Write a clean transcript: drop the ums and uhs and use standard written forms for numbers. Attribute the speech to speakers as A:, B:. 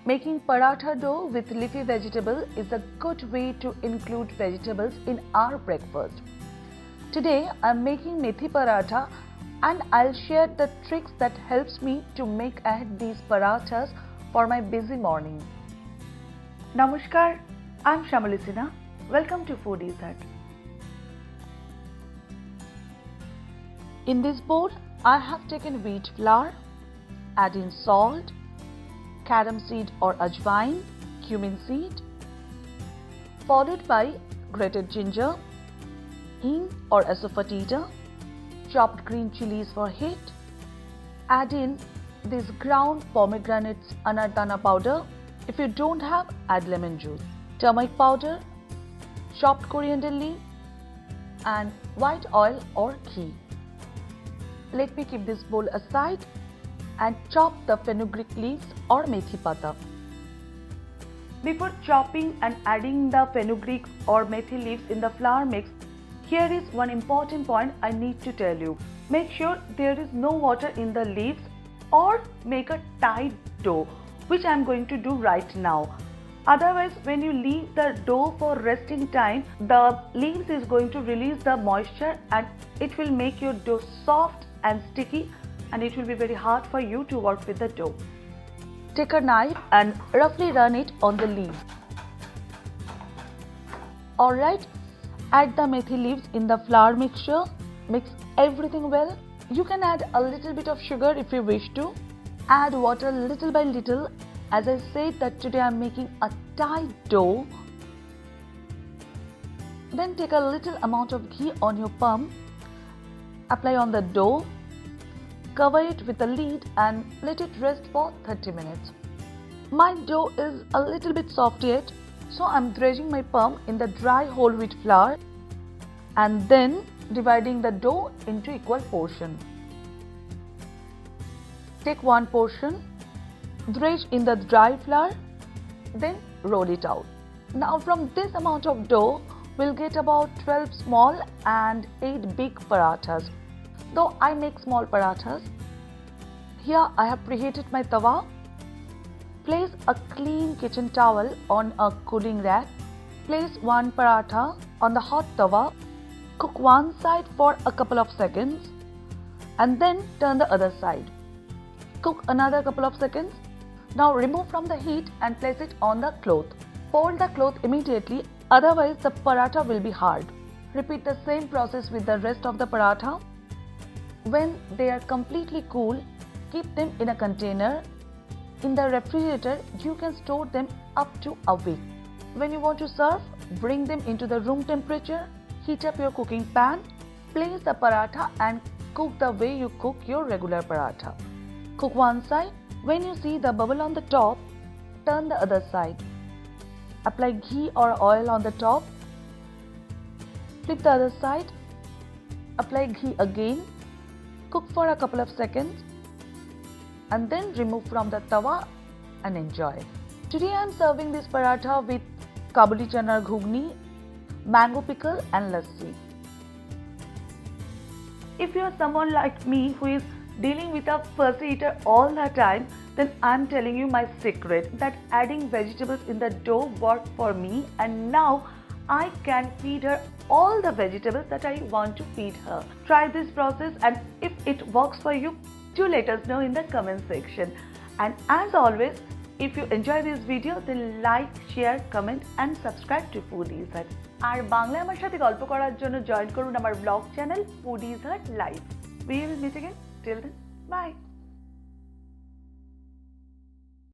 A: Making paratha dough with leafy vegetable is a good way to include vegetables in our breakfast. Today I am making methi paratha and I'll share the tricks that helps me to make ahead these parathas for my busy morning. Namaskar, I'm Shamalisina. Welcome to Foodie's Hut. In this bowl, I have taken wheat flour, add in salt, carom seed or ajwain, cumin seed, followed by grated ginger, hing or asafoetida, chopped green chillies for heat. Add in this ground pomegranates anardana powder. If you don't have, add lemon juice, turmeric powder, chopped coriander leaf, and white oil or ghee. Let me keep this bowl aside and chop the fenugreek leaves or methi paratha. Before chopping and adding the fenugreek or methi leaves in the flour mix, here is one important point I need to tell you. Make sure there is no water in the leaves or make a tight dough, which I am going to do right now. Otherwise, when you leave the dough for resting time, the leaves is going to release the moisture and it will make your dough soft and sticky, and it will be very hard for you to work with the dough. Take a knife and roughly run it on the leaves. Alright, add the methi leaves in the flour mixture. Mix everything well. You can add a little bit of sugar if you wish to. Add water little by little. As I said that today I am making a tight dough. Then take a little amount of ghee on your palm. Apply on the dough. Cover it with a lid and let it rest for 30 minutes. My dough is a little bit soft yet, so I am dredging my palm in the dry whole wheat flour and then dividing the dough into equal portions. Take one portion, dredge in the dry flour, then roll it out. Now from this amount of dough, we'll get about 12 small and 8 big parathas. Though I make small parathas. Here I have preheated my tawa. Place a clean kitchen towel on a cooling rack. Place one paratha on the hot tawa. Cook one side for a couple of seconds and then turn the other side. Cook another couple of seconds. Now remove from the heat and place it on the cloth. Fold the cloth immediately, otherwise the paratha will be hard. Repeat the same process with the rest of the paratha. When they are completely cool, keep them in a container. In the refrigerator, you can store them up to a week. When you want to serve, bring them into the room temperature. Heat up your cooking pan. Place the paratha and cook the way you cook your regular paratha. Cook one side. When you see the bubble on the top, turn the other side. Apply ghee or oil on the top. Flip the other side. Apply ghee again. Cook for a couple of seconds and then remove from the tawa and enjoy. Today I am serving this paratha with kabuli chana ghugni, mango pickle and lassi. If you are someone like me who is dealing with a fussy eater all the time, then I am telling you my secret that adding vegetables in the dough worked for me, and now I can feed her all the vegetables that I want to feed her. Try this process, and if it works for you, do let us know in the comment section. And as always, if you enjoy this video, then like, share, comment and subscribe to Foodie's Hut. আর বাংলায় আমার সাথে গল্প করার জন্য join করুন আমার blog channel Foodie's Hut Live. We will meet again. Till then, bye.